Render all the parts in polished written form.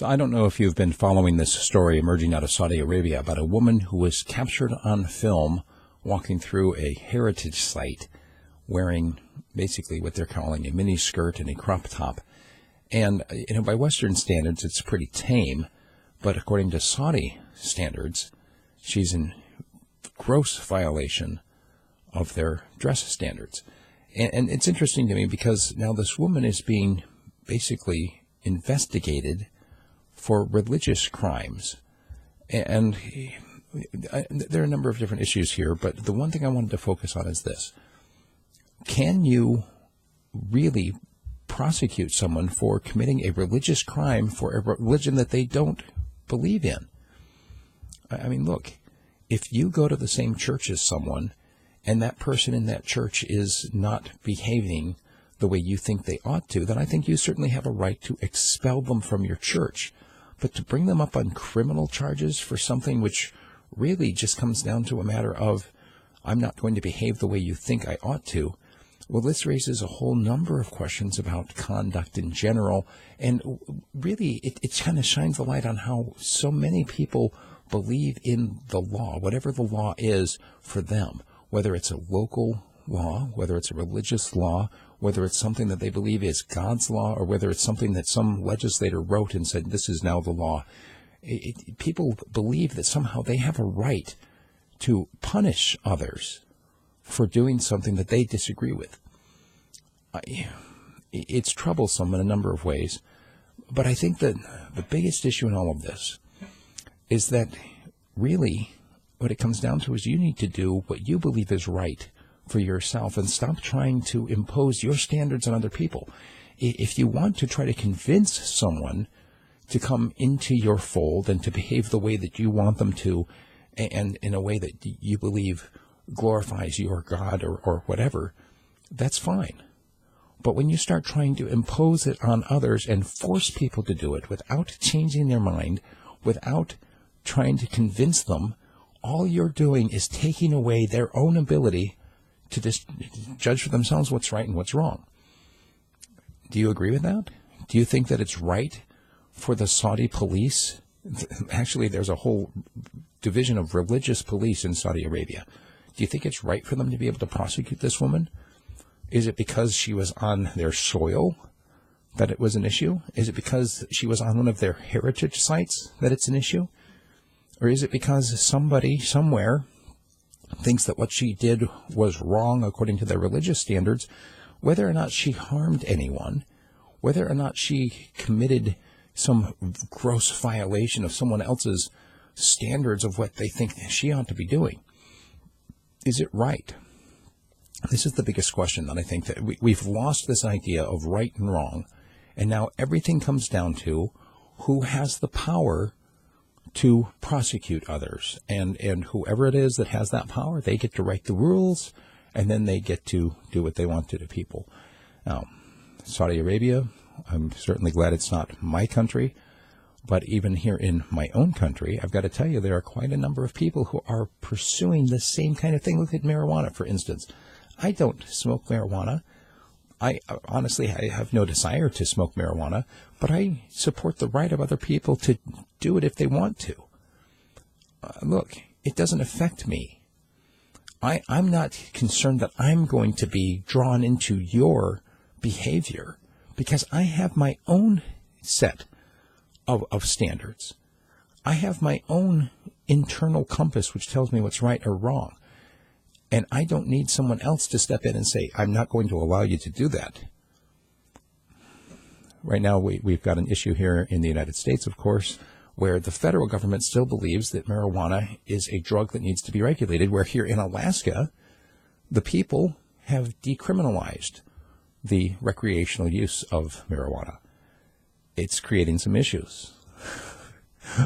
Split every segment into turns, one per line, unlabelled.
So I don't know if you've been following this story emerging out of Saudi Arabia about a woman who was captured on film walking through a heritage site wearing basically what they're calling a mini skirt and a crop top. And, by Western standards, it's pretty tame. But according to Saudi standards, she's in gross violation of their dress standards. And it's interesting to me because now this woman is being basically investigated for religious crimes. And there are a number of different issues here, but the one thing I wanted to focus on is this. Can you really prosecute someone for committing a religious crime for a religion that they don't believe in? I mean, look, if you go to the same church as someone and that person in that church is not behaving the way you think they ought to, then I think you certainly have a right to expel them from your church. But to bring them up on criminal charges for something which really just comes down to a matter of, I'm not going to behave the way you think I ought to, well, this raises a whole number of questions about conduct in general. And really, it kind of shines a light on how so many people believe in the law, whatever the law is for them, whether it's a local law, whether it's a religious law, whether it's something that they believe is God's law, or whether it's something that some legislator wrote and said, this is now the law. People believe that somehow they have a right to punish others for doing something that they disagree with. It's troublesome in a number of ways, but I think that the biggest issue in all of this is that really what it comes down to is you need to do what you believe is right for yourself and stop trying to impose your standards on other people. If you want to try to convince someone to come into your fold and to behave the way that you want them to, and in a way that you believe glorifies your God or whatever, that's fine. But when you start trying to impose it on others and force people to do it without changing their mind, without trying to convince them, all you're doing is taking away their own ability to just judge for themselves what's right and what's wrong. Do you agree with that? Do you think that it's right for the Saudi police? Actually, there's a whole division of religious police in Saudi Arabia. Do you think it's right for them to be able to prosecute this woman? Is it because she was on their soil that it was an issue? Is it because she was on one of their heritage sites that it's an issue? Or is it because somebody somewhere thinks that what she did was wrong according to their religious standards, whether or not she harmed anyone, whether or not she committed some gross violation of someone else's standards of what they think she ought to be doing? Is it right? This is the biggest question that I think that we've lost this idea of right and wrong, and now everything comes down to who has the power to prosecute others, and whoever it is that has that power, they get to write the rules, and then they get to do what they want to people. Now, Saudi Arabia, I'm certainly glad it's not my country, but even here in my own country, I've got to tell you, there are quite a number of people who are pursuing the same kind of thing. Look at marijuana, for instance. I don't smoke marijuana. I have no desire to smoke marijuana, but I support the right of other people to do it if they want to. Look, it doesn't affect me. I'm not concerned that I'm going to be drawn into your behavior because I have my own set of standards. I have my own internal compass which tells me what's right or wrong. And I don't need someone else to step in and say, I'm not going to allow you to do that. Right now, we've got an issue here in the United States, of course, where the federal government still believes that marijuana is a drug that needs to be regulated, where here in Alaska, the people have decriminalized the recreational use of marijuana. It's creating some issues,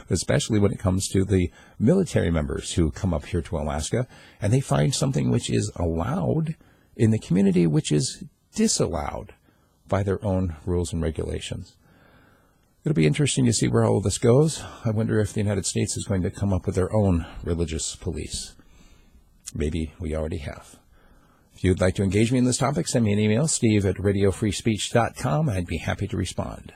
especially when it comes to the military members who come up here to Alaska and they find something which is allowed in the community which is disallowed by their own rules and regulations. It'll be interesting to see where all of this goes. I wonder if the United States is going to come up with their own religious police. Maybe we already have. If you'd like to engage me in this topic, send me an email, steve@radiofreespeech.com. I'd be happy to respond.